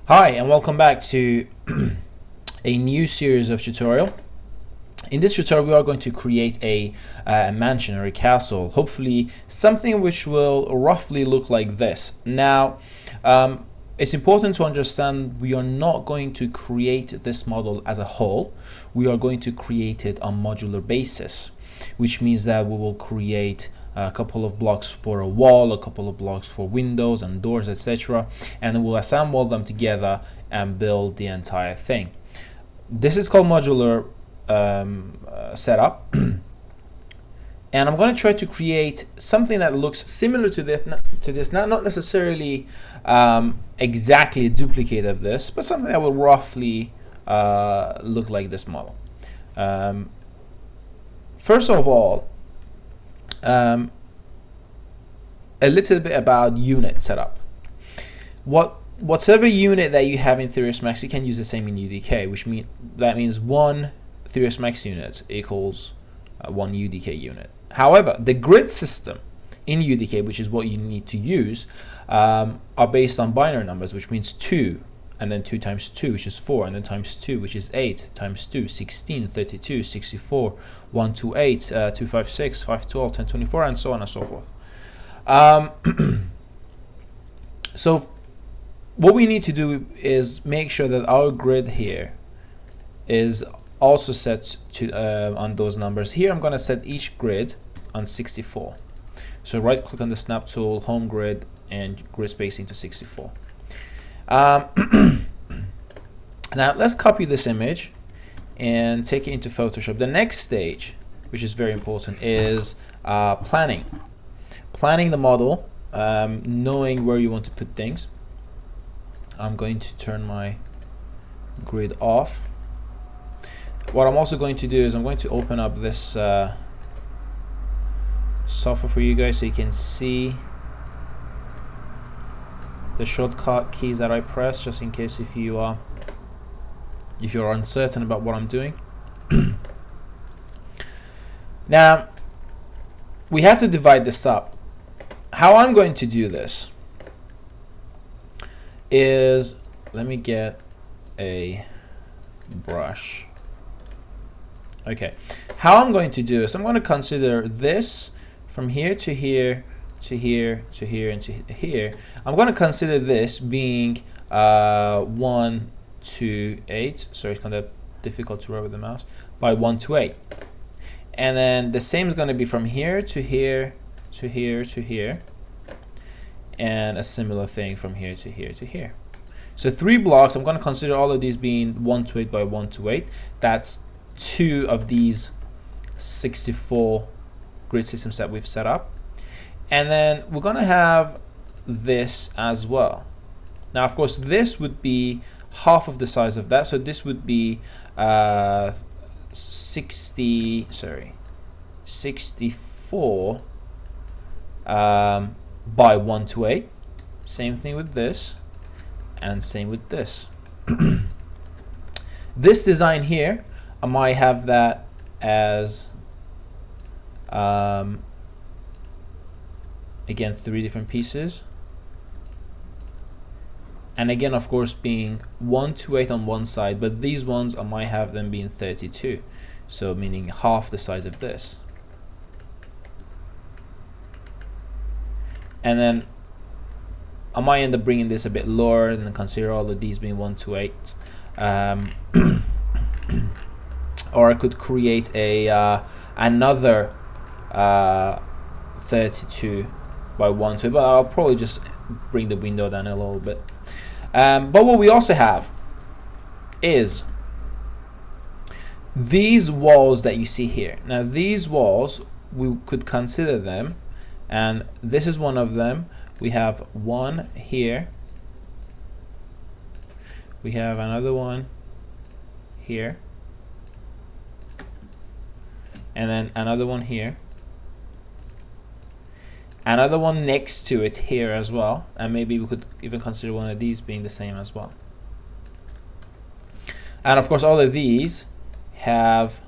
Hi and welcome back to a new series of tutorial. In this tutorial we are going to create a mansion or a castle, hopefully something which will roughly look like this. Now it's important to understand we are not going to create this model as a whole. We are going to create it on modular basis, which means that we will create a couple of blocks for a wall, a couple of blocks for windows and doors, etc., and we'll assemble them together and build the entire thing. This is called modular setup, and I'm going to try to create something that looks similar to this, not necessarily exactly a duplicate of this, but something that will roughly look like this model. First of all, a little bit about unit setup. Whatever unit that you have in Theoris Max, you can use the same in UDK, which means one Theoris Max unit equals one UDK unit. However, the grid system in UDK, which is what you need to use, are based on binary numbers, which means 2, and then 2 times 2, which is 4, and then times 2, which is 8, times 2, 16, 32, 64, 128, 256, 512, 1024, and so on and so forth. So what we need to do is make sure that our grid here is also set to on those numbers. Here I'm going to set each grid on 64. So right click on the snap tool, home grid, and grid spacing to 64. Now let's copy this image and take it into Photoshop. The next stage, which is very important, is planning the model, knowing where you want to put things. I'm going to turn my grid off. What I'm also going to do is I'm going to open up this software for you guys so you can see the shortcut keys that I press, just in case if you're uncertain about what I'm doing. Now we have to divide this up. How I'm going to do this is, let me get a brush. Okay, how I'm going to do is I'm going to consider this from here to here to here to here and to here. I'm going to consider this being 1 to 8. Sorry, it's kind of difficult to rub with the mouse. By 1 to 8, and then the same is going to be from here to here to here to here, and a similar thing from here to here to here. So 3 blocks. I'm going to consider all of these being 1 to 8 by 1 to 8. That's 2 of these 64 grid systems that we've set up. And then we're going to have this as well. Now of course this would be half of the size of that, so this would be 64 by 1 to 8. Same thing with this, and same with this. This design here, I might have that as again 3 different pieces, and again of course being 1 to 8 on one side, but these ones I might have them being 32, so meaning half the size of this. And then I might end up bringing this a bit lower and consider all of these being 1 to 8. Or I could create a another 32 by 1 to 8, but I'll probably just bring the window down a little bit. But what we also have is these walls that you see here. Now these walls, we could consider them, and this is one of them. We have one here, we have another one here, and then another one here, another one next to it here as well, and maybe we could even consider one of these being the same as well. And of course all of these have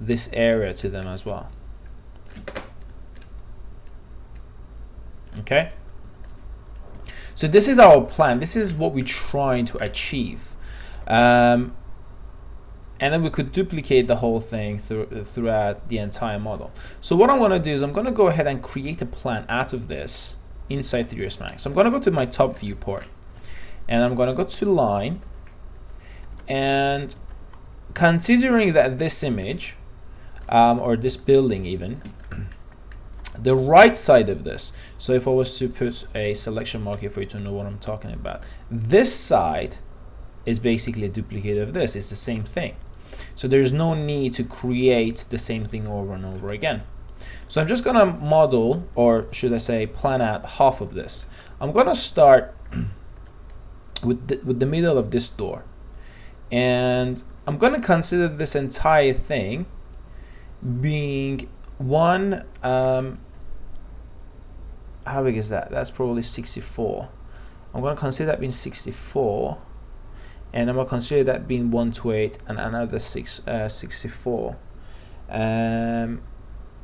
this area to them as well. Okay, So this is our plan. This is what we're trying to achieve. And then we could duplicate the whole thing throughout the entire model. So what I'm going to do is I'm going to go ahead and create a plan out of this inside 3ds Max. So I'm going to go to my top viewport, and I'm going to go to line, and considering that this image, or this building even, the right side of this, so if I was to put a selection mark here for you to know what I'm talking about, this side is basically a duplicate of this. It's the same thing. So there's no need to create the same thing over and over again. So I'm just going to model, or should I say plan out half of this. I'm going to start with the middle of this door, and I'm going to consider this entire thing being one, how big is that? That's probably 64. I'm going to consider that being 64, and I'm going to consider that being 128 and another 64,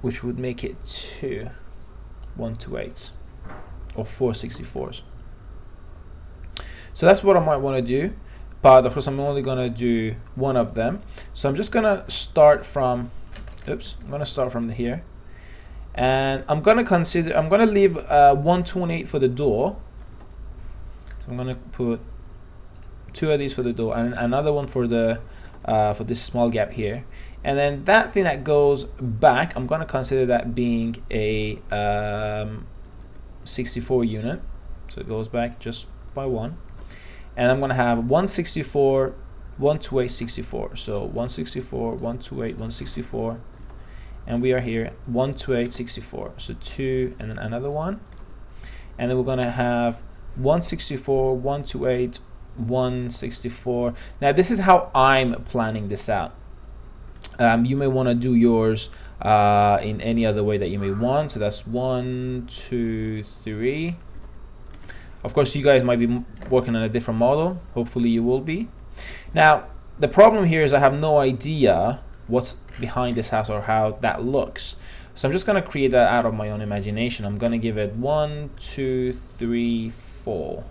which would make it 2 128s or 4 64s. So that's what I might want to do, but of course I'm only going to do one of them. So I'm just going to start from, oops, I'm going to start from here, and I'm going to leave 128 for the door. So I'm going to put 2 of these for the door and another one for the for this small gap here, and then that thing that goes back, I'm going to consider that being a 64 unit, so it goes back just by 1, and I'm going to have 164 128 64, so 164 128 164, and we are here 128 64, so 2 and then another one, and then we're going to have 164 128 164. Now this is how I'm planning this out. You may want to do yours in any other way that you may want. So that's 1 2 3. Of course you guys might be working on a different model. Hopefully you will be. Now the problem here is I have no idea what's behind this house or how that looks, so I'm just going to create that out of my own imagination. I'm going to give it 1 2 3 4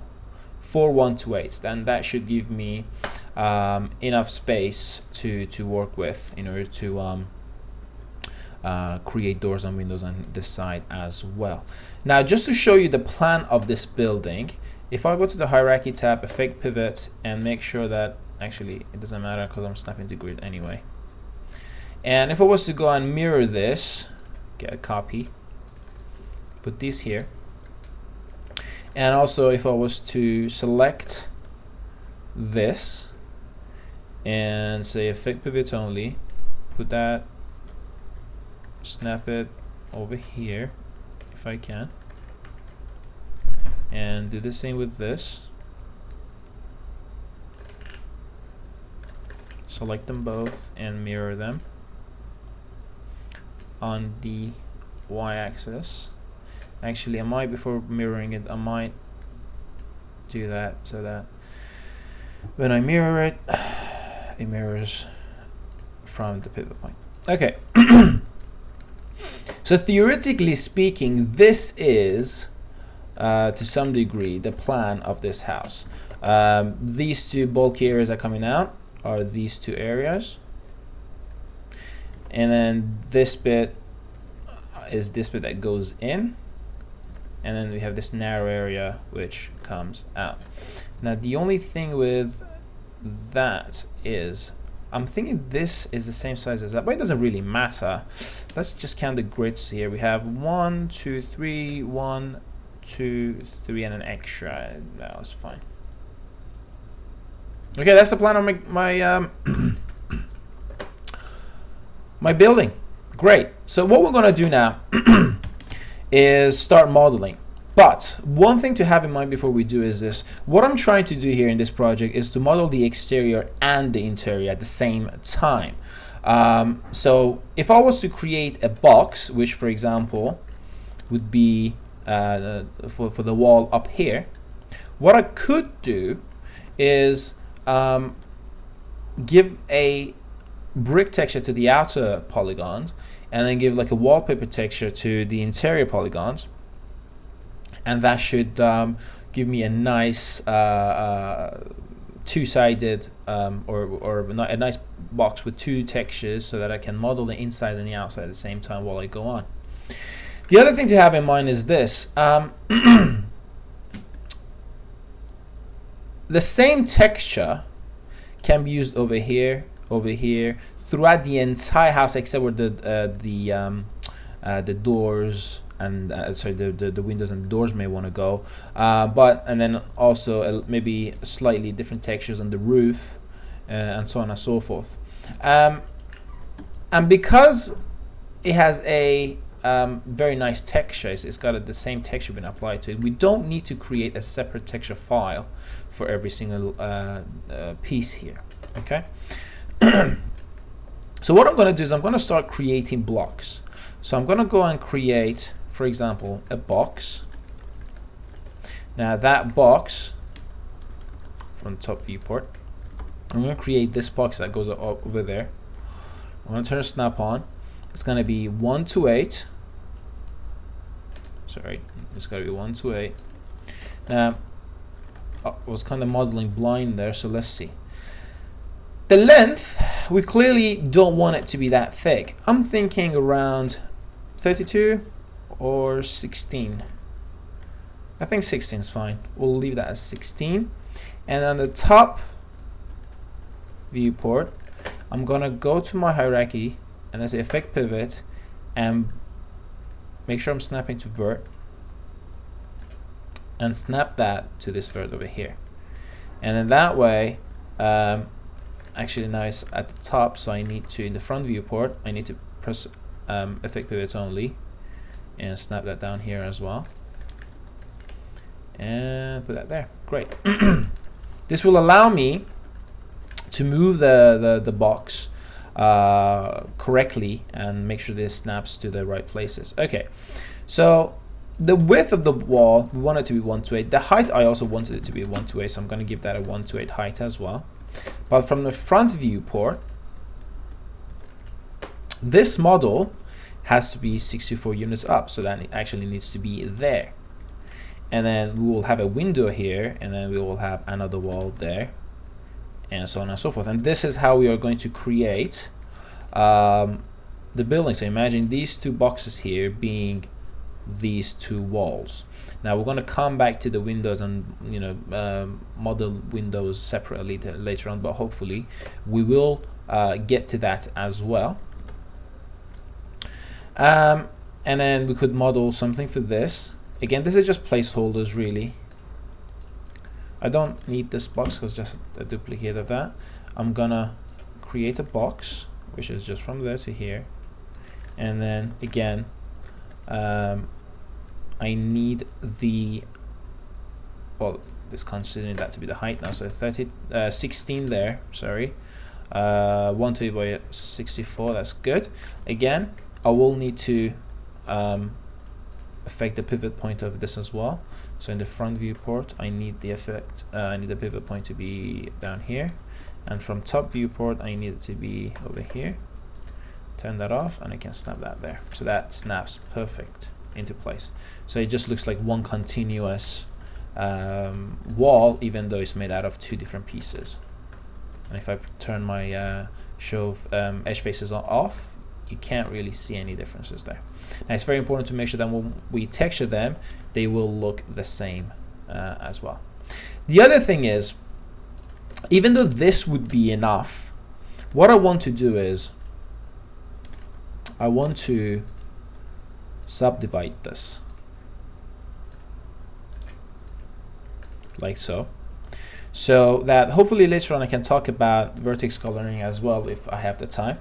128s, then that should give me enough space to work with in order to create doors and windows on this side as well. Now just to show you the plan of this building, if I go to the hierarchy tab, effect pivot, and make sure that, actually it doesn't matter because I'm snapping to grid anyway, and if I was to go and mirror this, get a copy, put this here, and also if I was to select this and say effect pivot only, put that, snap it over here if I can, and do the same with this, select them both and mirror them on the y-axis. Actually, I might, before mirroring it, I might do that so that when I mirror it, it mirrors from the pivot point. Okay. So theoretically speaking, this is to some degree the plan of this house. These two bulky areas that are coming out are these two areas, and then this bit is this bit that goes in, and then we have this narrow area which comes out. Now the only thing with that is I'm thinking this is the same size as that, but it doesn't really matter. Let's just count the grids here. We have 1 2 3 1 2 3 and an extra. That's fine. Okay, that's the plan of my my building. Great. So what we're going to do now is start modeling. But one thing to have in mind before we do is this. What I'm trying to do here in this project is to model the exterior and the interior at the same time. So if I was to create a box, which for example would be for the wall up here, what I could do is give a brick texture to the outer polygons, and then give like a wallpaper texture to the interior polygons, and that should give me a nice two-sided or a nice box with two textures so that I can model the inside and the outside at the same time while I go on. The other thing to have in mind is this. The same texture can be used over here, throughout the entire house except where the doors and the windows and the doors may want to go, and then also maybe slightly different textures on the roof, and so on and so forth. And because it has a very nice texture, it's got the same texture being applied to it, we don't need to create a separate texture file for every single piece here. Okay. So what I'm going to do is I'm going to start creating blocks. So I'm going to go and create, for example, a box. Now that box, from the top viewport, I'm going to create this box that goes over there. I'm going to turn snap on. It's going to be 1 to 8. Sorry, it's got to be 1 to 8. Now, I was kind of modeling blind there, so let's see. The length, we clearly don't want it to be that thick. I'm thinking around 32 or 16. I think 16 is fine. We'll leave that as 16. And on the top viewport, I'm gonna go to my hierarchy and there's effect pivot and make sure I'm snapping to vert and snap that to this vert over here. And then that way, actually now it's at the top, so I need to, in the front viewport, I need to press effect pivots only and snap that down here as well and put that there. Great. This will allow me to move the box correctly and make sure this snaps to the right places. Okay, so the width of the wall, we want it to be 1 to 8. The height, I also wanted it to be 1 to 8, so I'm going to give that a 1 to 8 height as well. But from the front viewport, this model has to be 64 units up, so that it actually needs to be there. And then we will have a window here, and then we will have another wall there, and so on and so forth. And this is how we are going to create the building. So imagine these two boxes here being these two walls. Now we're going to come back to the windows and model windows separately later on, but hopefully we will get to that as well. And then we could model something for this. Again, this is just placeholders really. I don't need this box because just a duplicate of that. I'm gonna create a box which is just from there to here, and then again I need the, well, this considering that to be the height now, so 16 there, sorry, 1 to 8 by 64, that's good. Again, I will need to affect the pivot point of this as well. So in the front viewport, I need the I need the pivot point to be down here, and from top viewport, I need it to be over here. Turn that off, and I can snap that there. So that snaps perfect into place. So it just looks like one continuous wall, even though it's made out of two different pieces. And if I turn my show edge faces off, you can't really see any differences there. Now it's very important to make sure that when we texture them, they will look the same as well. The other thing is, even though this would be enough, what I want to do is I want to subdivide this like so, so that hopefully later on I can talk about vertex coloring as well if I have the time.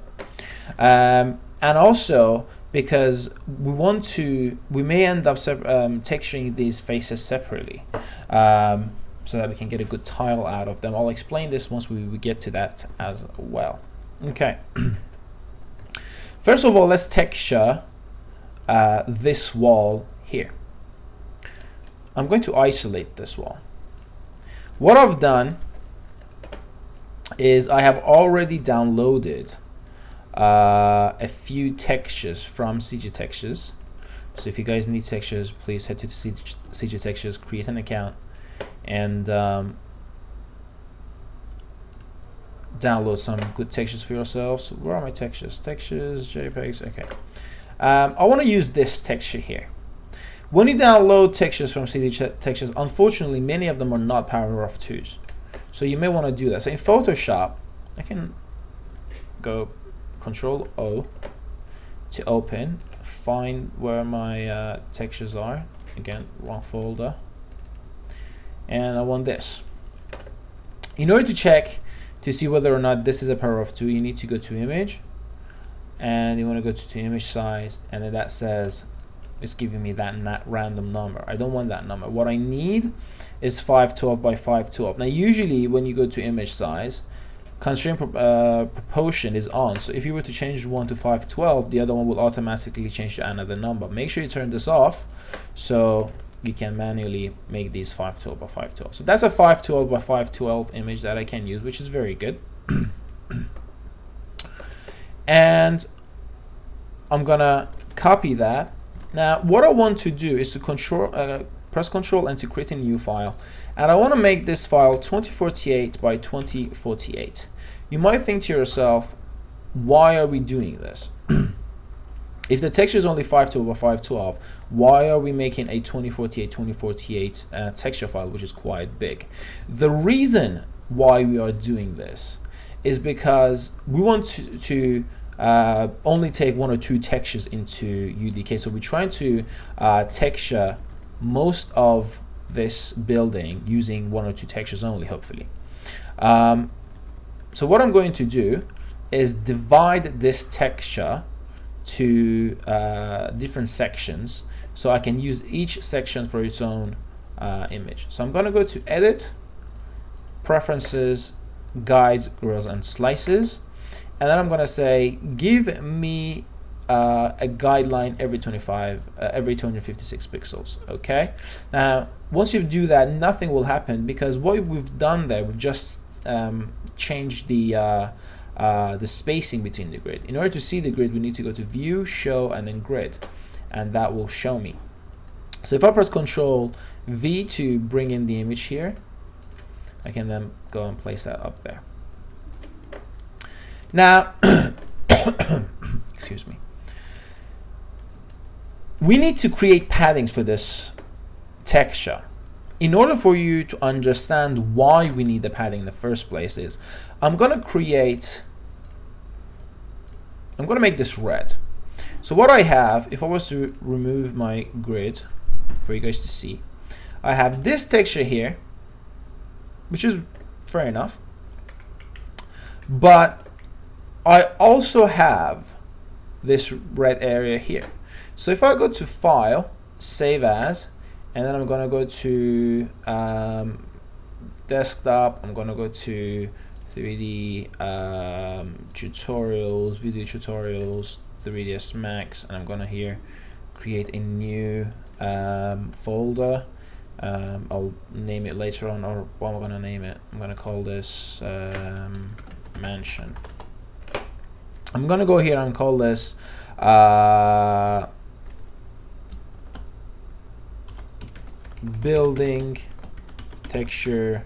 And also because we may end up texturing these faces separately, so that we can get a good tile out of them. I'll explain this once we get to that as well. Okay. First of all, let's texture this wall here. I'm going to isolate this wall. What I've done is I have already downloaded a few textures from CG Textures. So if you guys need textures, please head to CG Textures, create an account, and download some good textures for yourselves. Where are my textures? Textures, JPEGs. Okay. I want to use this texture here. When you download textures from CD Textures, unfortunately, many of them are not Power of 2s. So you may want to do that. So in Photoshop, I can go Control O to open, find where my textures are. Again, wrong folder. And I want this. In order to check to see whether or not this is a Power of 2, you need to go to Image, and you want to go to Image Size, and then that says it's giving me that random number. I don't want that number. What I need is 512 by 512. Now usually when you go to Image Size, Constraint proportion is on, so if you were to change one to 512, the other one will automatically change to another number. Make sure you turn this off so you can manually make these 512 by 512. So that's a 512 by 512 image that I can use, which is very good. And I'm gonna copy that. Now what I want to do is to press Control and to create a new file, and I want to make this file 2048 by 2048. You might think to yourself, why are we doing this? If the texture is only 512 by 512, why are we making a 2048 texture file, which is quite big? The reason why we are doing this is because we want to only take 1 or 2 textures into UDK. So we're trying to texture most of this building using 1 or 2 textures only, hopefully. So what I'm going to do is divide this texture to different sections, so I can use each section for its own image. So I'm going to go to Edit, Preferences, Guides, Grills, and Slices, and then I'm going to say give me a guideline every 256 pixels. Okay. Now once you do that, nothing will happen, because what we've done there, we've just changed the spacing between the grid. In order to see the grid, we need to go to View, Show, and then Grid, and that will show me. So if I press Control V to bring in the image here, I can then go and place that up there. Now, excuse me. We need to create paddings for this texture. In order for you to understand why we need the padding in the first place, is I'm going to make this red. So what I have, if I was to remove my grid for you guys to see, I have this texture here, which is fair enough, but I also have this red area here. So if I go to File, Save As, and then I'm going to go to Desktop, I'm going to go to 3D tutorials, video tutorials, 3ds Max, and I'm going to here create a new folder. I'll name it later on, or what am I going to name it? I'm going to call this Mansion. I'm going to go here and call this Building Texture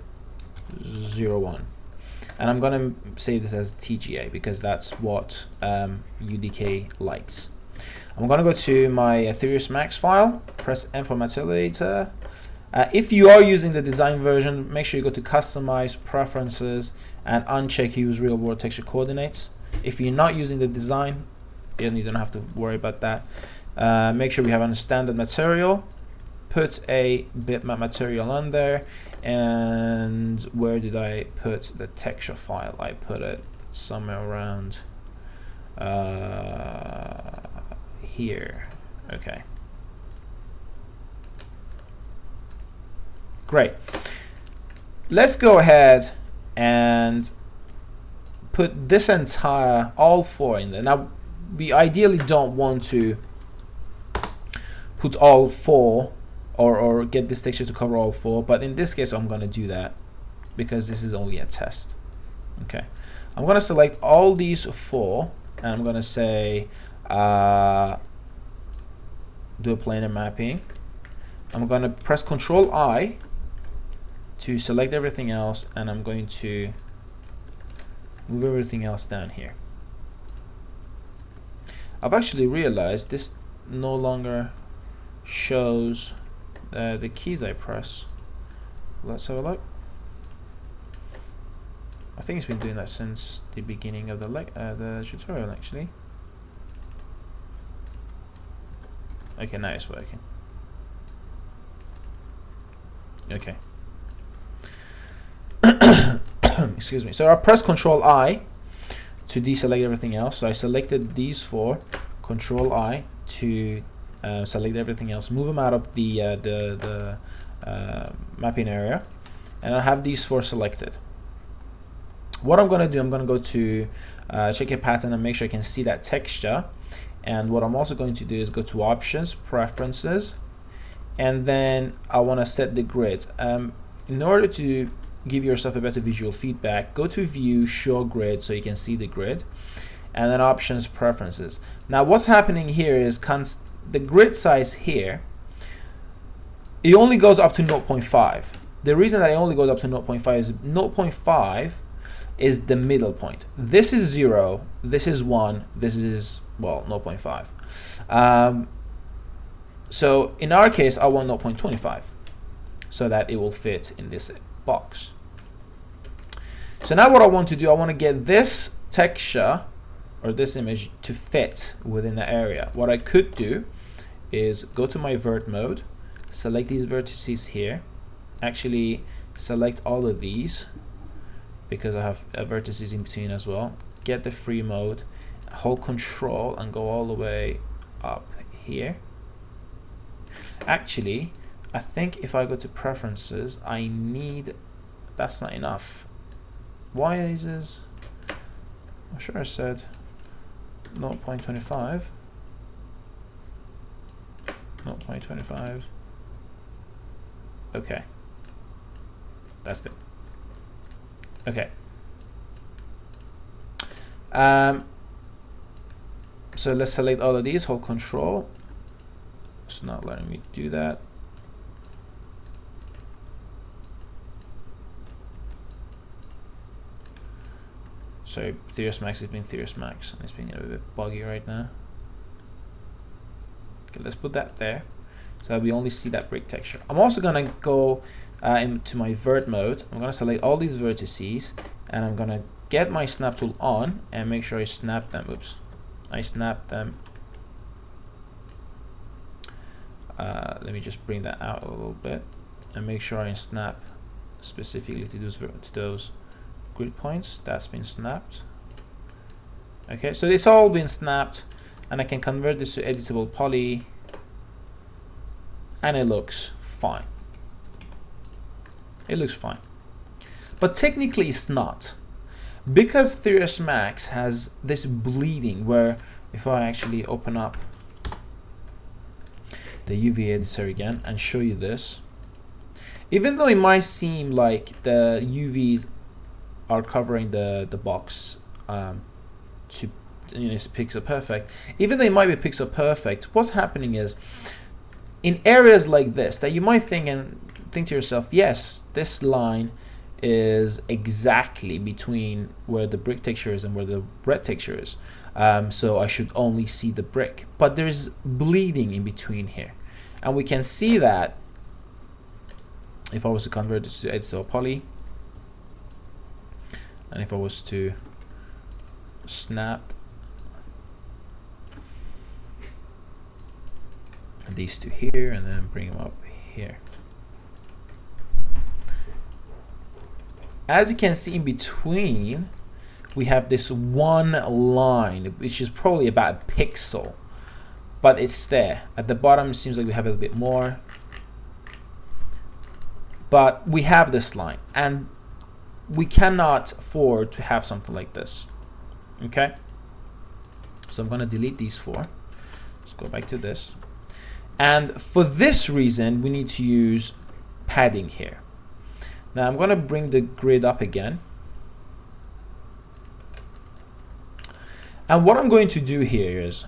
01. And I'm going to save this as TGA because that's what UDK likes. I'm going to go to my 3ds Max file, press M for metadata. If you are using the design version, make sure you go to Customize, Preferences, and uncheck Use Real World Texture Coordinates. If you're not using the design, then you don't have to worry about that. Make sure we have a standard material. Put a bitmap material on there, and where did I put the texture file? I put it somewhere around here. Okay, great. Let's go ahead and put this entire, all 4 in there. Now we ideally don't want to put all 4 or get this texture to cover all 4, but in this case I'm going to do that because this is only a test. Okay, I'm going to select all these 4 and I'm going to say do a planar mapping. I'm going to press Control I to select everything else, and I'm going to move everything else down here. I've actually realized this no longer shows the keys I press. Let's have a look. I think it's been doing that since the beginning of the tutorial, actually. Okay, now it's working. Okay. Excuse me. So I press Control I to deselect everything else. So I selected these four. Control I to select everything else. Move them out of the mapping area, and I have these four selected. What I'm going to do, I'm going to go to check a pattern and make sure I can see that texture. And what I'm also going to do is go to Options, Preferences, and then I want to set the grid. In order to give yourself a better visual feedback, go to View, Show Grid, so you can see the grid, and then Options, Preferences. Now what's happening here is the grid size here, it only goes up to 0.5. The reason that it only goes up to 0.5 is 0.5 is the middle point. This is 0, this is 1, this is, well, 0.5. So in our case, I want 0.25 so that it will fit in this box. So now what I want to do, I want to get this texture or this image to fit within the area. What I could do is go to my vert mode, select these vertices here, actually select all of these because I have vertices in between as well. Get the free mode, hold Control and go all the way up here. Actually, I think if I go to Preferences, I need, that's not enough. Why is this? I'm sure I said 0.25. 0.25. Okay, that's good. Okay. So let's select all of these, hold Control. It's not letting me do that. Sorry, Theos Max has been Theos Max, and it's being a bit buggy right now. Okay, let's put that there, so that we only see that brick texture. I'm also gonna go into my vert mode. I'm gonna select all these vertices, and I'm gonna get my snap tool on and make sure I snap them. Oops, I snapped them. Let me just bring that out a little bit and make sure I snap specifically to those grid points. That's been snapped. Okay, so it's all been snapped, and I can convert this to editable poly, and it looks fine. It looks fine, but technically it's not, because Theos Max has this bleeding where if I actually open up the UV editor again and show you this, even though it might seem like the UVs are covering the box to, you know, it's pixel perfect, even though it might be pixel perfect, what's happening is in areas like this that you might think to yourself, yes, this line is exactly between where the brick texture is and where the red texture is, so I should only see the brick, but there's bleeding in between here, and we can see that if I was to convert this to editable poly, and if I was to snap these two here and then bring them up here, as you can see in between we have this one line which is probably about a pixel, but it's there. At the bottom it seems like we have a little bit more, but we have this line, and we cannot afford to have something like this. Okay, so I'm going to delete these four. Let's go back to this, and for this reason we need to use padding here. Now I'm going to bring the grid up again, and what I'm going to do here is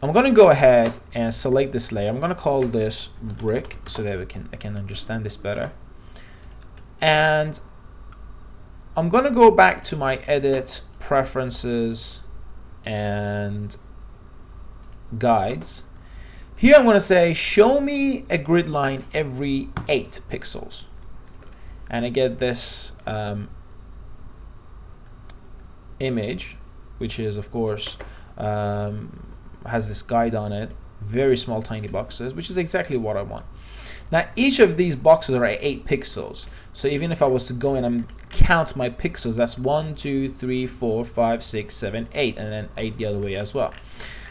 I'm going to go ahead and select this layer. I'm going to call this brick so that I can understand this better. And I'm going to go back to my edit, preferences, and guides. Here I'm going to say show me a grid line every 8 pixels. And I get this image, which is of course has this guide on it, very small tiny boxes, which is exactly what I want. Now each of these boxes are at 8 pixels, so even if I was to go in and count my pixels, that's 1, 2, 3, 4, 5, 6, 7, 8, and then 8 the other way as well.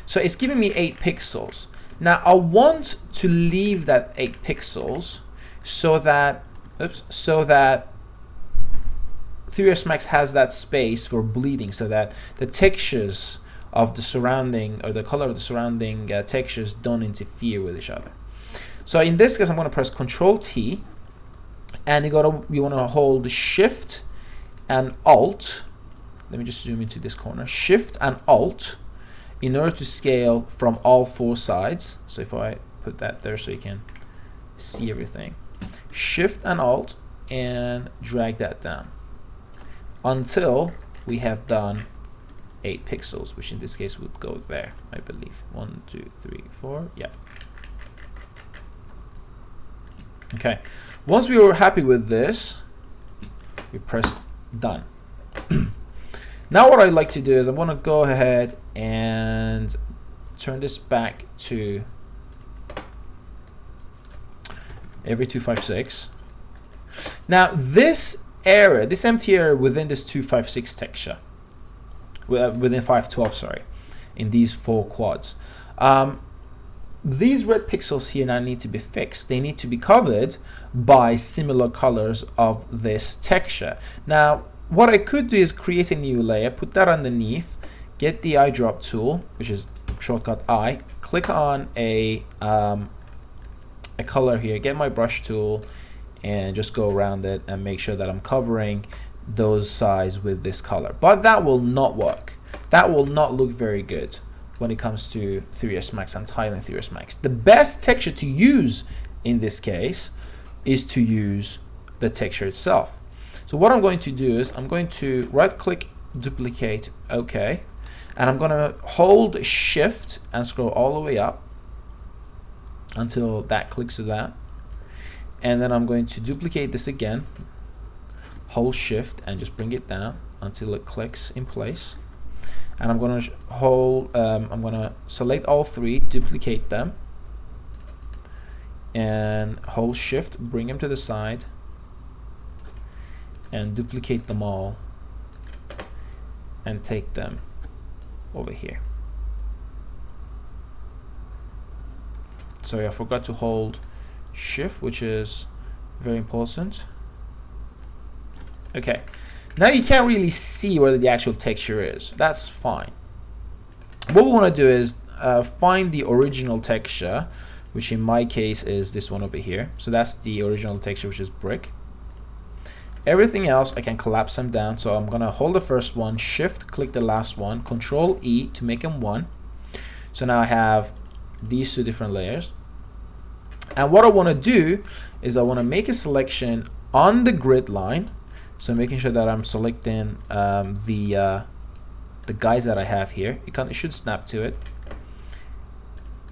So it's giving me 8 pixels. Now I want to leave that 8 pixels so that 3ds Max has that space for bleeding, so that the textures of the surrounding, or the color of the surrounding textures, don't interfere with each other. So in this case, I'm going to press Control T, and you want to hold Shift and Alt. Let me just zoom into this corner. Shift and Alt in order to scale from all 4 sides. So if I put that there so you can see everything, Shift and Alt, and drag that down until we have done 8 pixels, which in this case would go there, I believe. 1, 2, 3, 4, yeah. Okay, once we were happy with this, we press done. Now what I'd like to do is I want to go ahead and turn this back to every 256. Now this area, this empty area within this 256 texture, within 512, sorry, in these 4 quads, these red pixels here now need to be fixed. They need to be covered by similar colors of this texture. Now what I could do is create a new layer, put that underneath, get the eyedrop tool, which is shortcut I, click on a color here, get my brush tool, and just go around it and make sure that I'm covering those sides with this color. But that will not work. That will not look very good when it comes to 3ds Max and Untitled 3ds Max. The best texture to use in this case is to use the texture itself. So what I'm going to do is I'm going to right click, duplicate, OK, and I'm going to hold Shift and scroll all the way up until that clicks to that, and then I'm going to duplicate this again, hold Shift and just bring it down until it clicks in place, and I'm going to I'm going to select all 3, duplicate them, and hold Shift, bring them to the side, and duplicate them all and take them over here. Sorry, I forgot to hold Shift, which is very important. Okay, now you can't really see where the actual texture is. That's fine. What we want to do is find the original texture, which in my case is this one over here. So that's the original texture, which is brick. Everything else I can collapse them down, so I'm going to hold the first one, Shift, click the last one, Control E to make them 1. So now I have these 2 different layers. And what I want to do is I want to make a selection on the grid line, so making sure that I'm selecting the guides that I have here. It should snap to it.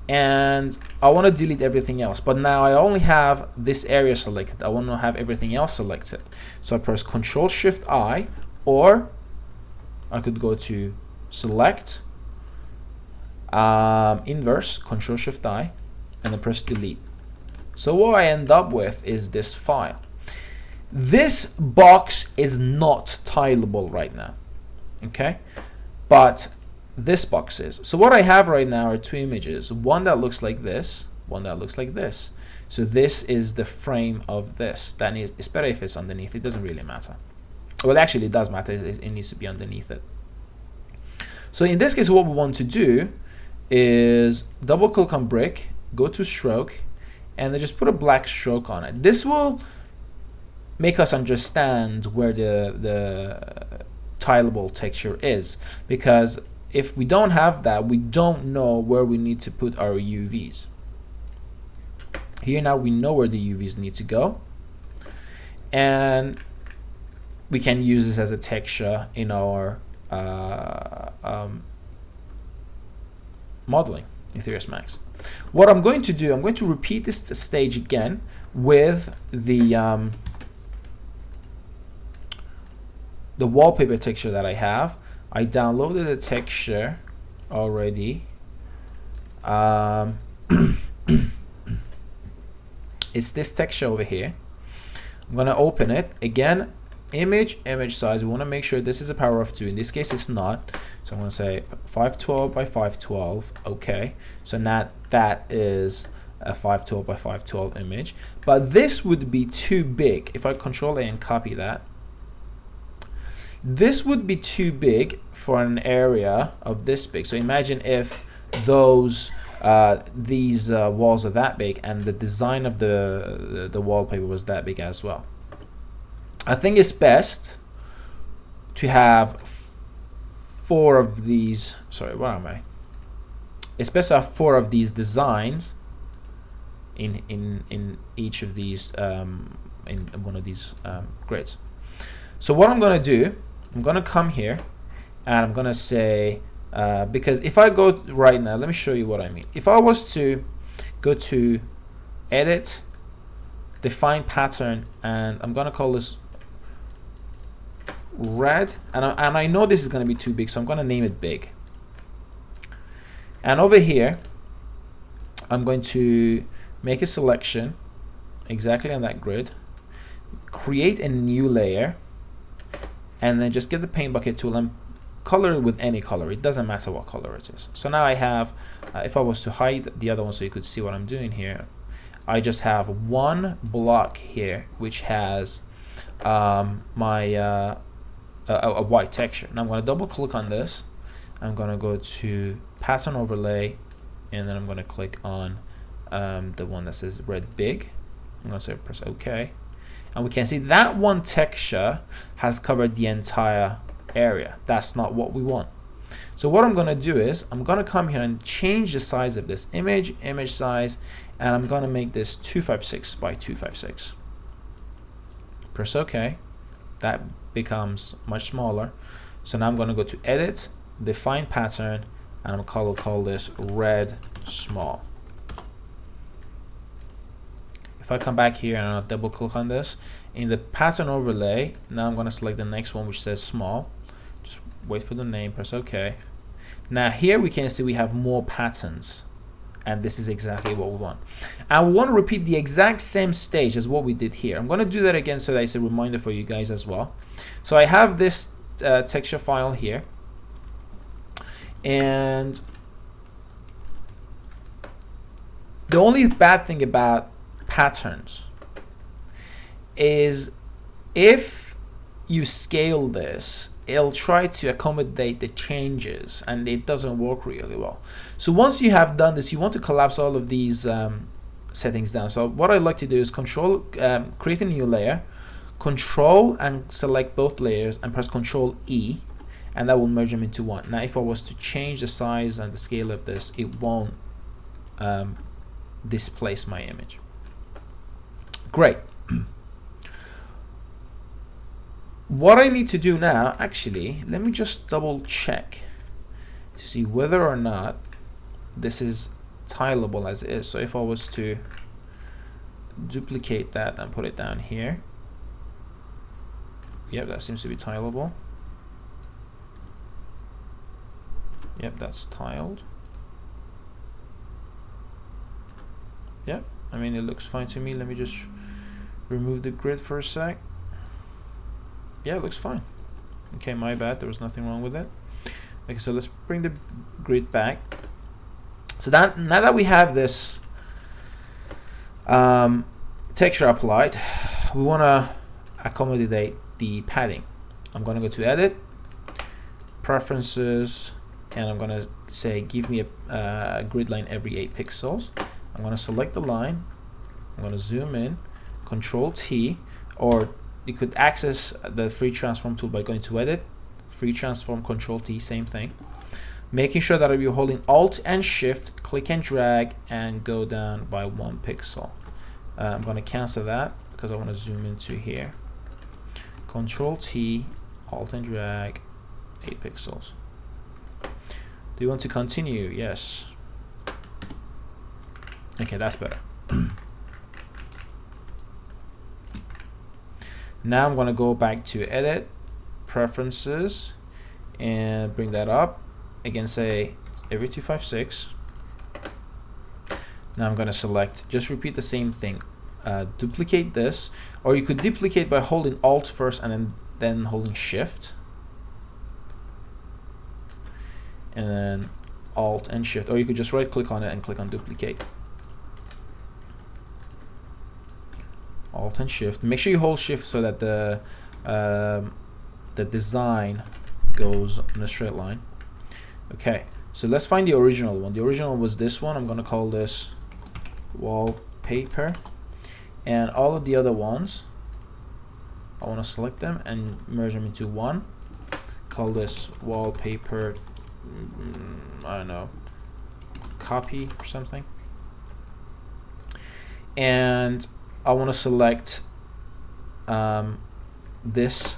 And I want to delete everything else, but now I only have this area selected. I want to have everything else selected, so I press Control Shift I, or I could go to Select, Inverse, Control Shift I, and then press Delete. So what I end up with is this file. This box is not tileable right now, okay, but this box is. So what I have right now are 2 images, one that looks like this, one that looks like this. So this is the frame of this. It's better if it's underneath. It doesn't really matter. Well, actually it does matter. It needs to be underneath it. So in this case, what we want to do is double click on brick, go to stroke, and then just put a black stroke on it. This will make us understand where the tileable texture is, because if we don't have that, we don't know where we need to put our UVs. Here now we know where the UVs need to go, and we can use this as a texture in our modeling in Ethereum Max. What I'm going to do, I'm going to repeat this stage again with the wallpaper texture that I have. I downloaded the texture already. It's this texture over here. I'm going to open it again. Image size, we want to make sure this is a power of 2. In this case it's not, so I'm going to say 512 by 512. okay, so now that is a 512 by 512 image, but this would be too big. If I Control A and copy that, this would be too big for an area of this big. So imagine if those these walls are that big and the design of the wallpaper was that big as well. I think it's best to have 4 of these. Sorry, where am I? It's best to have 4 of these designs in each of these in one of these grids. So what I'm going to do, I'm going to come here and I'm going to say because if I go right now, let me show you what I mean. If I was to go to Edit, Define Pattern, and I'm going to call this red, and I know this is going to be too big, so I'm going to name it big. And over here I'm going to make a selection exactly on that grid, create a new layer, and then just get the paint bucket tool and color it with any color. It doesn't matter what color it is. So now I have if I was to hide the other one so you could see what I'm doing here, I just have one block here which has my a white texture. Now I'm going to double click on this. I'm going to go to pattern overlay, and then I'm going to click on the one that says red big. I'm going to say press OK, and we can see that one texture has covered the entire area. That's not what we want. So what I'm going to do is I'm going to come here and change the size of this image size, and I'm going to make this 256 by 256. Press OK. That becomes much smaller. So now I'm going to go to Edit, Define Pattern, and I'm going to call this red small. If I come back here and I'll double click on this, in the pattern overlay, now I'm going to select the next one which says small. Just wait for the name, press OK. Now here we can see we have more patterns, and this is exactly what we want. And we want to repeat the exact same stage as what we did here. I'm going to do that again so that it's a reminder for you guys as well. So I have this texture file here, and the only bad thing about patterns is if you scale this, it'll try to accommodate the changes and it doesn't work really well. So once you have done this, you want to collapse all of these settings down. So what I like to do is create a new layer, Control and select both layers and press Control E, and that will merge them into one. Now if I was to change the size and the scale of this, it won't displace my image. Great. What I need to do now, actually, let me just double check to see whether or not this is tileable as it is. So if I was to duplicate that and put it down here, yep, that seems to be tileable. Yep, that's tiled. Yep, I mean it looks fine to me. Let me just remove the grid for a sec. Yeah, it looks fine. Okay, my bad, there was nothing wrong with it. Okay, so let's bring the grid back. So that now that we have this texture applied, we want to accommodate the padding. I'm going to go to Edit, Preferences, and I'm going to say give me a grid line every 8 pixels. I'm going to select the line, I'm going to zoom in, Control T, or you could access the free transform tool by going to Edit, free transform, Control T, same thing. making sure that you're holding Alt and Shift, click and drag, and go down by 1 pixel. I'm going to cancel that because I want to zoom into here. Control T, Alt and drag, 8 pixels. Do you want to continue? Yes. Okay, that's better. Now I'm going to go back to Edit, Preferences, and bring that up. Again, say every 256. Now I'm going to select, just repeat the same thing. Duplicate this, or you could duplicate by holding Alt first and then holding Shift. And then Alt and Shift, or you could just right click on it and click on duplicate. Alt and Shift. Make sure you hold Shift so that the design goes in a straight line. Okay, so let's find the original one. The original was this one. I'm going to call this wallpaper, and all of the other ones I want to select them and merge them into one. Call this wallpaper, I don't know, copy or something. And I want to select this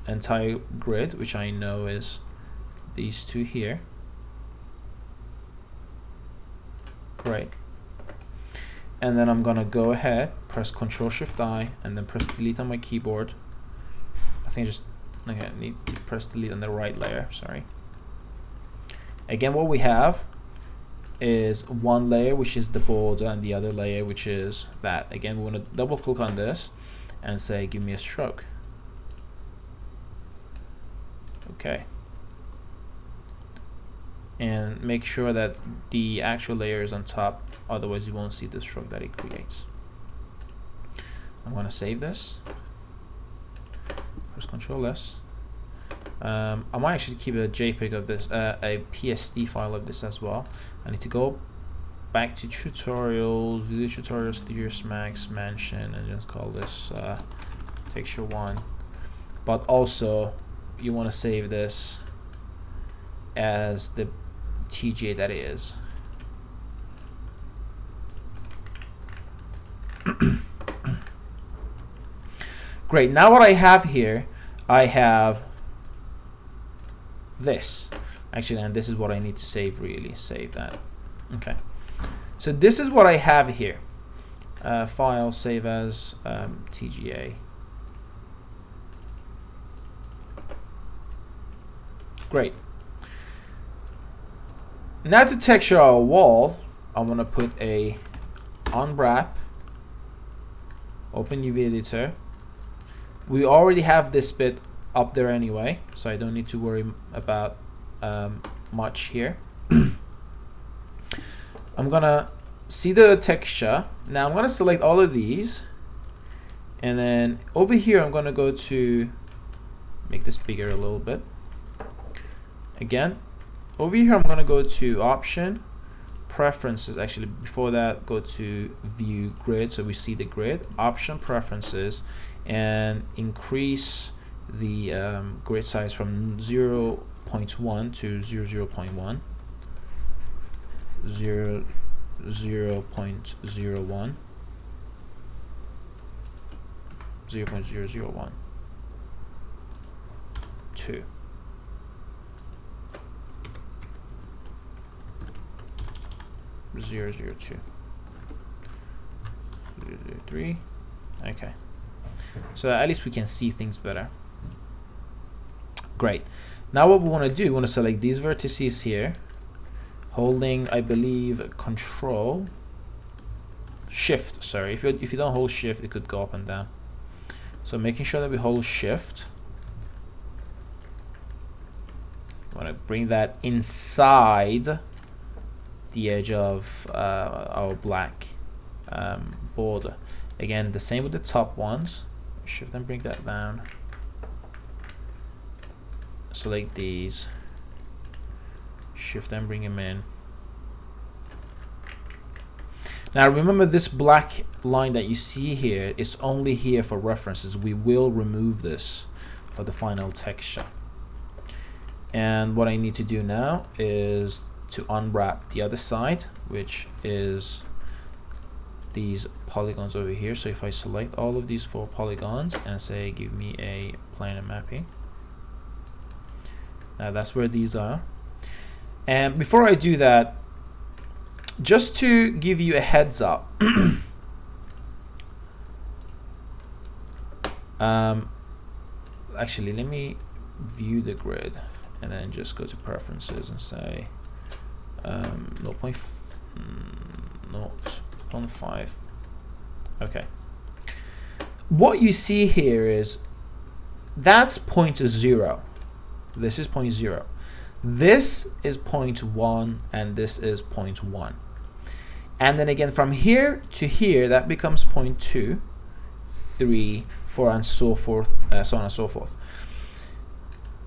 entire grid, which I know is these two here. Great. And then I'm gonna go ahead, press Ctrl-Shift-I, and then press Delete on my keyboard. I think okay, I need to press Delete on the right layer, sorry. Again, what we have is one layer, which is the border, and the other layer, which is that. Again, we want to double click on this and say, give me a stroke. Okay. And make sure that the actual layer is on top, otherwise you won't see the stroke that it creates. I'm going to save this. Press Ctrl-S. I might actually keep a JPEG of this, a PSD file of this as well. I need to go back to tutorials, video tutorials, Theos Max Mansion, and just call this texture 1. But also, you want to save this as the TGA that it is. Great. Now what I have here, I have this. Actually, and this is what I need to save, really. Save that. Okay. So this is what I have here. File, save as TGA. Great. Now to texture our wall, I want to put a unwrap, open UV editor. We already have this bit up there anyway, so I don't need to worry about much here. I'm gonna see the texture. Now I'm gonna select all of these, and then over here I'm gonna go to make this bigger a little bit. Again, over here I'm gonna go to Option, Preferences. Actually, before that, go to View Grid, so we see the grid. Option, Preferences, and increase the grid size from 0.1 to 0.1, 0.01, 0.001, 2. 0.02, 0.03. Okay, so at least we can see things better. Great. Now what we want to do, we want to select these vertices here, holding, I believe, Control Shift. Sorry, if you don't hold Shift, it could go up and down. So making sure that we hold Shift. I want to bring that inside the edge of our black border. Again, the same with the top ones. Shift and bring that down. Select these. Shift and bring them in. Now remember, this black line that you see here is only here for references. We will remove this for the final texture. And what I need to do now is to unwrap the other side, which is these polygons over here. So if I select all of these 4 polygons and say give me a planar mapping, now that's where these are. And before I do that, just to give you a heads up, actually let me view the grid and then just go to preferences and say 0.5. Okay. What you see here is that's 0.0. This is 0.0. This is 0.1 and this is 0.1. And then again from here to here that becomes 0.2, 3, 4, and so forth, so on and so forth.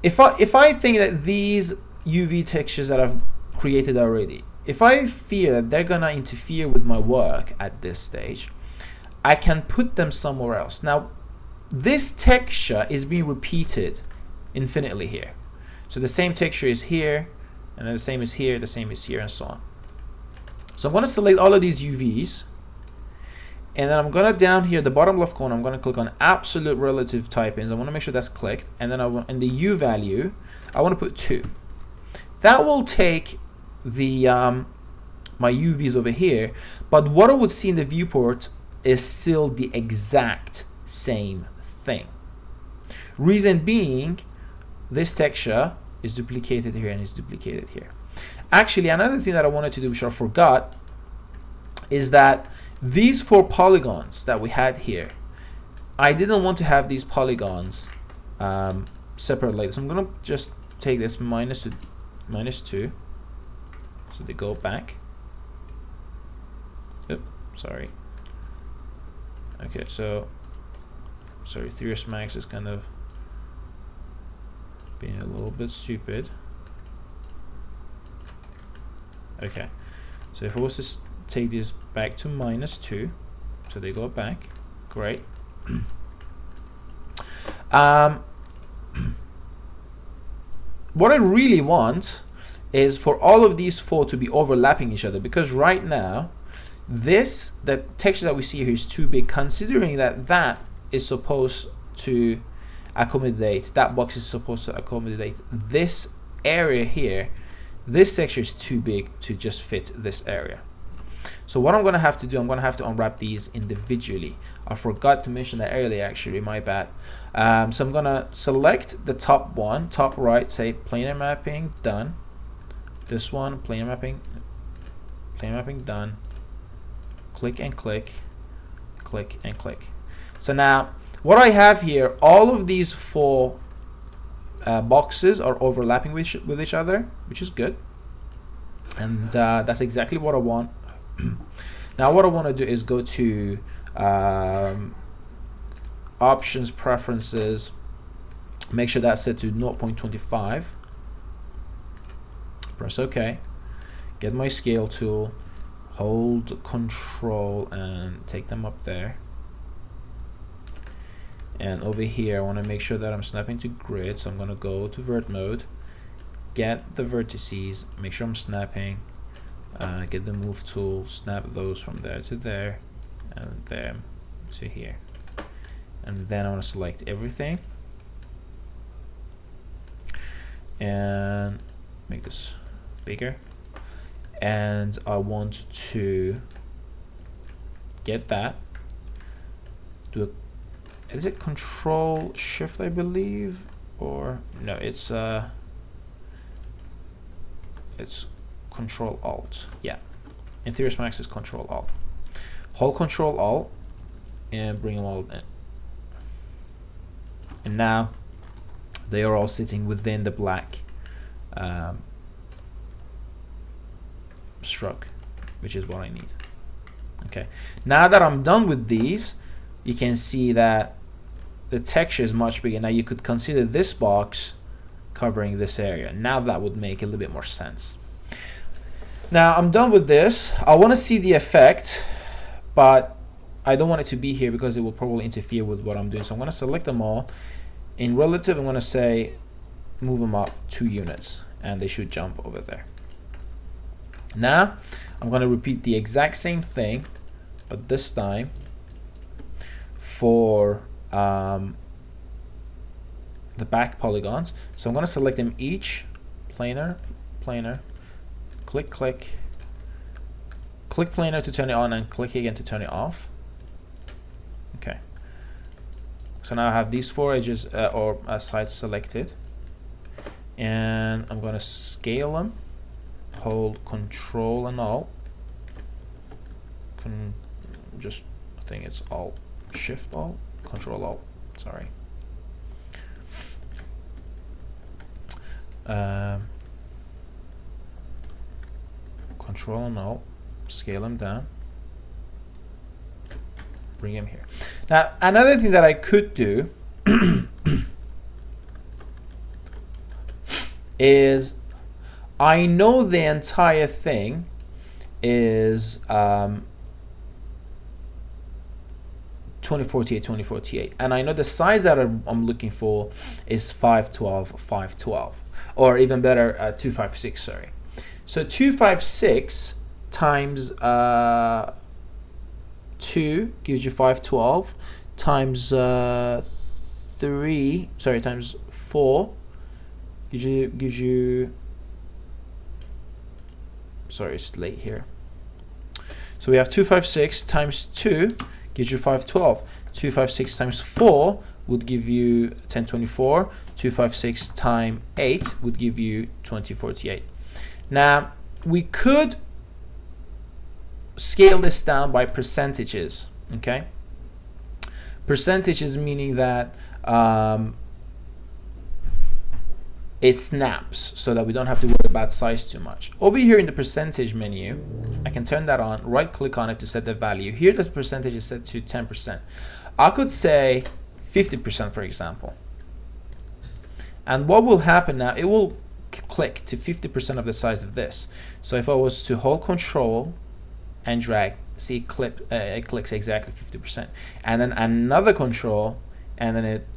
If I think that these UV textures that I've created already, if I fear that they're gonna interfere with my work at this stage, I can put them somewhere else. Now, this texture is being repeated infinitely here. So the same texture is here, and then the same is here, the same is here, and so on. So I'm gonna select all of these UVs, and then I'm gonna down here, the bottom left corner, I'm gonna click on absolute relative type-ins. I wanna make sure that's clicked, and then I want in the U value, I wanna put 2. That will take the my UVs over here, but what I would see in the viewport is still the exact same thing. Reason being, this texture is duplicated here and is duplicated here. Actually, another thing that I wanted to do, which I forgot, is that these 4 polygons that we had here, I didn't want to have these polygons separate like this. I'm gonna just take this -2, so they go back. Oops, sorry. Okay, so sorry, Theorist Max is kind of being a little bit stupid. Okay, so if I was to take this back to -2, so they go back, great. What I really want is for all of these 4 to be overlapping each other, because right now the texture that we see here is too big, considering that that is supposed to accommodate, that box is supposed to accommodate this area here. This texture is too big to just fit this area. So what I'm going to have to do, I'm going to have to unwrap these individually. I forgot to mention that earlier, actually, my bad. So I'm going to select the top one, top right, say planar mapping, done. This one, planar mapping done. Click and click, click and click. So now what I have here, all of these 4 boxes are overlapping with each other, which is good, and that's exactly what I want. Now what I want to do is go to options, preferences, make sure that's set to 0.25, press OK, get my scale tool, hold Control and take them up there. And over here I want to make sure that I'm snapping to grid, so I'm going to go to vert mode, get the vertices, make sure I'm snapping, get the move tool, snap those from there to there and there to here, and then I want to select everything and make this bigger, and I want to get that, do a, is it Control Shift I believe, or no, it's Control Alt, yeah, in Theorist Max is Control Alt, hold Control Alt and bring them all in, and now they are all sitting within the black stroke, which is what I need. Okay, now that I'm done with these, you can see that the texture is much bigger. Now you could consider this box covering this area. Now that would make a little bit more sense. Now I'm done with this. I want to see the effect, but I don't want it to be here because it will probably interfere with what I'm doing. So I'm going to select them all. In relative, I'm going to say move them up 2 units, and they should jump over there. Now I'm going to repeat the exact same thing, but this time for the back polygons. So I'm going to select them each, planar, planar, click, click, click planar to turn it on, and click again to turn it off. Okay. So now I have these 4 edges or sides selected, and I'm going to scale them. Hold Control and Alt. I think it's Alt, Shift Alt, Control Alt. Sorry. Control and Alt. Scale them down. Bring them here. Now, another thing that I could do is, I know the entire thing is 2048, and I know the size that I'm looking for is 512, or even better, 256. Sorry. So 256 times 2 gives you 512, times times 4 gives you. Sorry, it's late here. So we have 256 times 2 gives you 512. 256 times 4 would give you 1024. 256 times 8 would give you 2048. Now we could scale this down by percentages. Okay, percentages meaning that it snaps, so that we don't have to worry about size too much. Over here in the percentage menu, I can turn that on, right click on it to set the value. Here this percentage is set to 10%. I could say 50%, for example. And what will happen now, it will click to 50% of the size of this. So if I was to hold Control and drag, see it clicks exactly 50%. And then another Control, and then it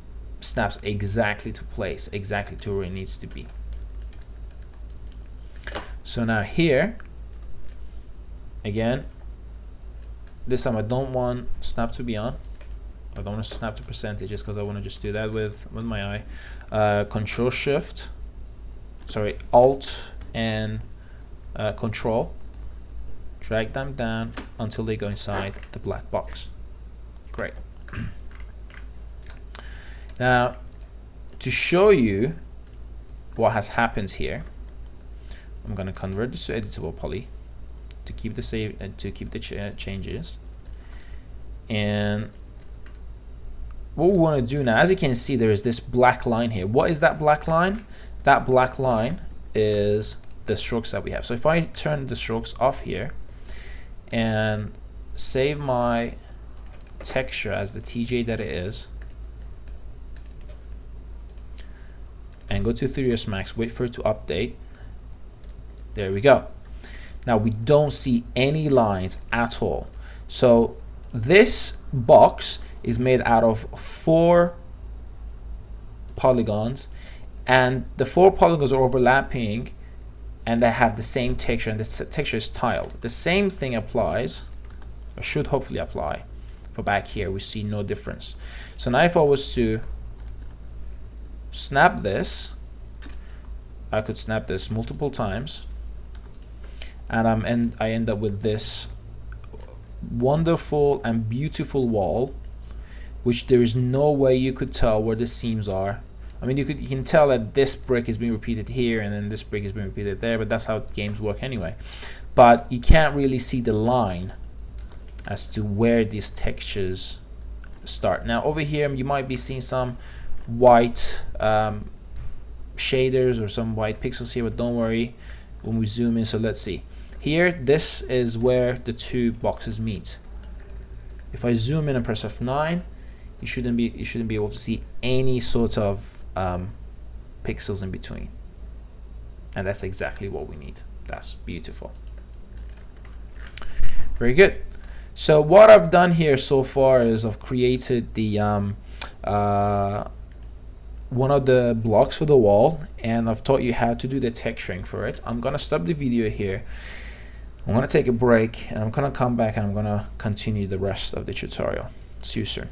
snaps exactly to place, exactly to where it needs to be. So now here, again, this time I don't want snap to be on. I don't want to snap to percentages because I want to just do that with my eye. Control Shift, sorry, Alt and Control. Drag them down until they go inside the black box. Great. Now, to show you what has happened here, I'm going to convert this to editable poly to keep the save and to keep the changes. And what we want to do now, as you can see, there is this black line here. What is that black line? That black line is the strokes that we have. So if I turn the strokes off here and save my texture as the TJ that it is, and go to 3ds Max, wait for it to update. There we go. Now we don't see any lines at all. So this box is made out of 4 polygons, and the 4 polygons are overlapping, and they have the same texture, and this texture is tiled. The same thing applies, or should hopefully apply, for back here. We see no difference. So now if I was to snap this, I could snap this multiple times, and I end up with this wonderful and beautiful wall, which there is no way you could tell where the seams are. I mean, you can tell that this brick is being repeated here and then this brick is being repeated there, but that's how games work anyway. But you can't really see the line as to where these textures start. Now over here you might be seeing some white shaders or some white pixels here, but don't worry when we zoom in. So let's see here, this is where the 2 boxes meet. If I zoom in and press F9, you shouldn't be able to see any sort of pixels in between, and that's exactly what we need. That's beautiful. Very good. So what I've done here so far is I've created the one of the blocks for the wall, and I've taught you how to do the texturing for it. I'm gonna stop the video here. I'm gonna take a break, and I'm gonna come back and I'm gonna continue the rest of the tutorial. See you soon.